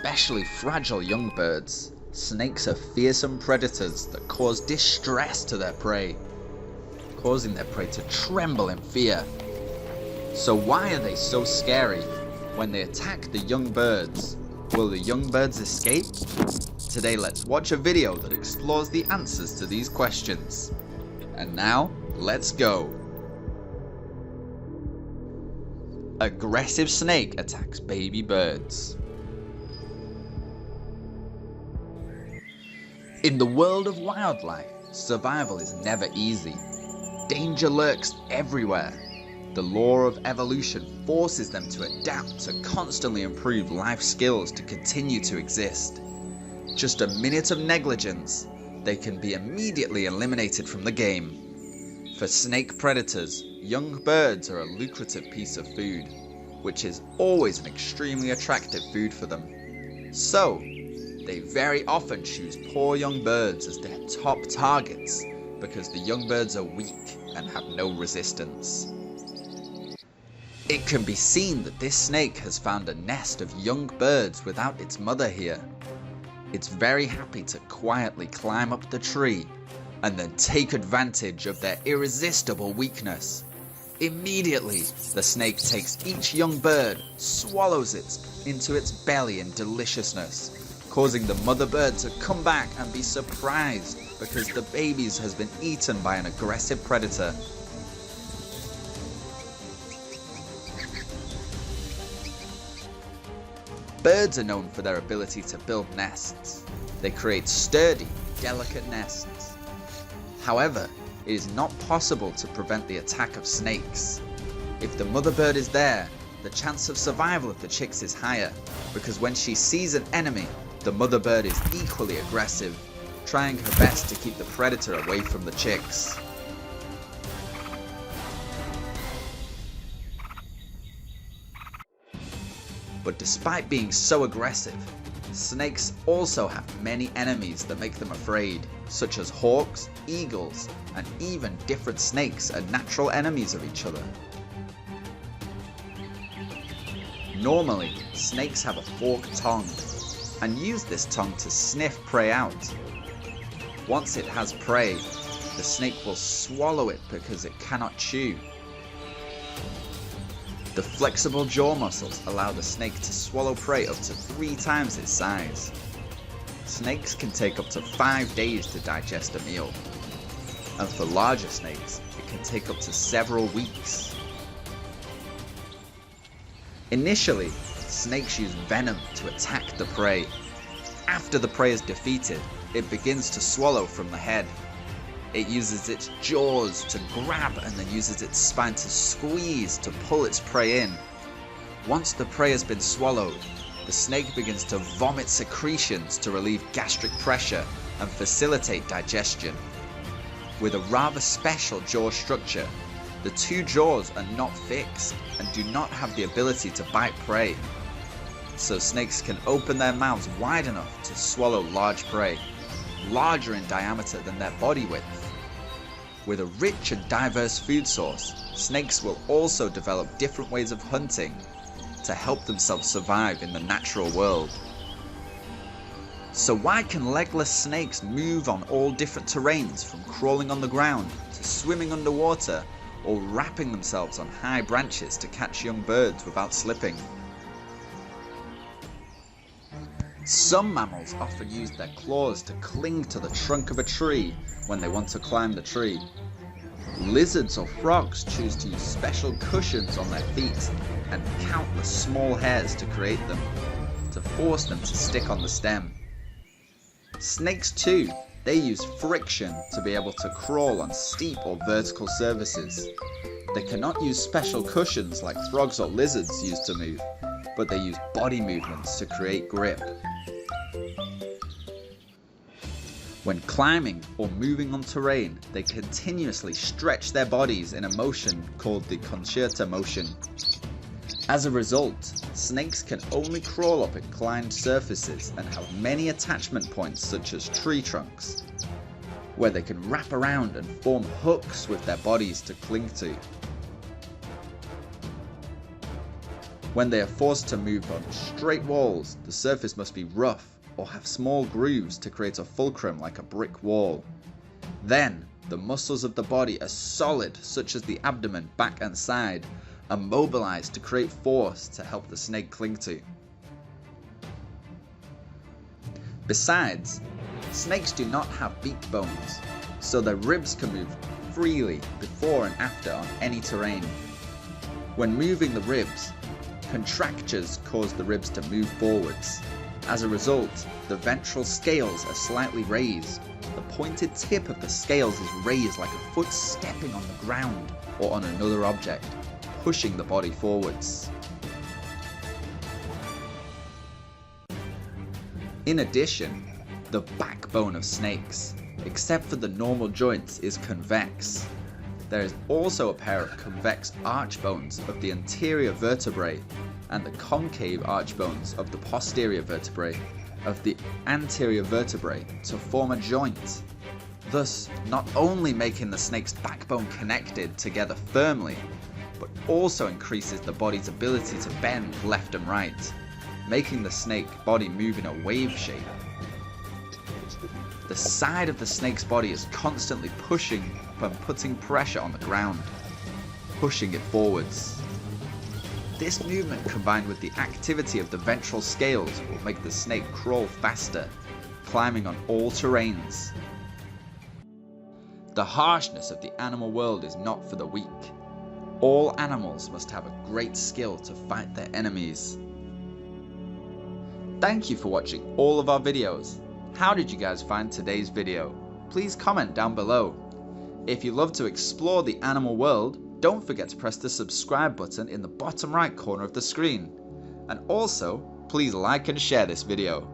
especially fragile young birds, snakes are fearsome predators that cause distress to their prey, causing their prey to tremble in fear. So why are they so scary? When they attack the young birds, will the young birds escape? Today let's watch a video that explores the answers to these questions. And now, let's go! Aggressive snake attacks baby birds. In the world of wildlife, survival is never easy. Danger lurks everywhere. The law of evolution forces them to adapt to constantly improve life skills to continue to exist. Just a minute of negligence, they can be immediately eliminated from the game. For snake predators, young birds are a lucrative piece of food, which is always an extremely attractive food for them. So, they very often choose poor young birds as their top targets because the young birds are weak and have no resistance. It can be seen that this snake has found a nest of young birds without its mother here. It's very happy to quietly climb up the tree and then take advantage of their irresistible weakness. Immediately, the snake takes each young bird, swallows it into its belly in deliciousness, causing the mother bird to come back and be surprised because the babies has been eaten by an aggressive predator. Birds are known for their ability to build nests. They create sturdy, delicate nests. However, it is not possible to prevent the attack of snakes. If the mother bird is there, the chance of survival of the chicks is higher, because when she sees an enemy, the mother bird is equally aggressive, trying her best to keep the predator away from the chicks. But despite being so aggressive, snakes also have many enemies that make them afraid, such as hawks, eagles, and even different snakes are natural enemies of each other. Normally, snakes have a forked tongue, and use this tongue to sniff prey out. Once it has prey, the snake will swallow it because it cannot chew. The flexible jaw muscles allow the snake to swallow prey up to 3 times its size. Snakes can take up to 5 days to digest a meal, and for larger snakes, it can take up to several weeks. Initially, snakes use venom to attack the prey. After the prey is defeated, it begins to swallow from the head. It uses its jaws to grab and then uses its spine to squeeze to pull its prey in. Once the prey has been swallowed, the snake begins to vomit secretions to relieve gastric pressure and facilitate digestion. With a rather special jaw structure, the 2 jaws are not fixed and do not have the ability to bite prey. So snakes can open their mouths wide enough to swallow large prey, larger in diameter than their body width. With a rich and diverse food source, snakes will also develop different ways of hunting to help themselves survive in the natural world. So why can legless snakes move on all different terrains, from crawling on the ground to swimming underwater or wrapping themselves on high branches to catch young birds without slipping? Some mammals often use their claws to cling to the trunk of a tree when they want to climb the tree. Lizards or frogs choose to use special cushions on their feet and countless small hairs to create them, to force them to stick on the stem. Snakes too, they use friction to be able to crawl on steep or vertical surfaces. They cannot use special cushions like frogs or lizards use to move, but they use body movements to create grip. When climbing or moving on terrain, they continuously stretch their bodies in a motion called the concerta motion. As a result, snakes can only crawl up inclined surfaces and have many attachment points such as tree trunks, where they can wrap around and form hooks with their bodies to cling to. When they are forced to move on straight walls, the surface must be rough or have small grooves to create a fulcrum like a brick wall. Then, the muscles of the body are solid, such as the abdomen, back and side, are mobilized to create force to help the snake cling to. Besides, snakes do not have beak bones, so their ribs can move freely before and after on any terrain. When moving the ribs, contractures cause the ribs to move forwards. As a result, the ventral scales are slightly raised. The pointed tip of the scales is raised like a foot stepping on the ground or on another object, pushing the body forwards. In addition, the backbone of snakes, except for the normal joints, is convex. There is also a pair of convex arch bones of the anterior vertebrae and the concave arch bones of the posterior vertebrae of the anterior vertebrae to form a joint, thus not only making the snake's backbone connected together firmly, but also increases the body's ability to bend left and right, making the snake body move in a wave shape. The side of the snake's body is constantly pushing and putting pressure on the ground, pushing it forwards. This movement combined with the activity of the ventral scales will make the snake crawl faster, climbing on all terrains. The harshness of the animal world is not for the weak. All animals must have a great skill to fight their enemies. Thank you for watching all of our videos. How did you guys find today's video? Please comment down below. If you love to explore the animal world, don't forget to press the subscribe button in the bottom right corner of the screen. And also, please like and share this video.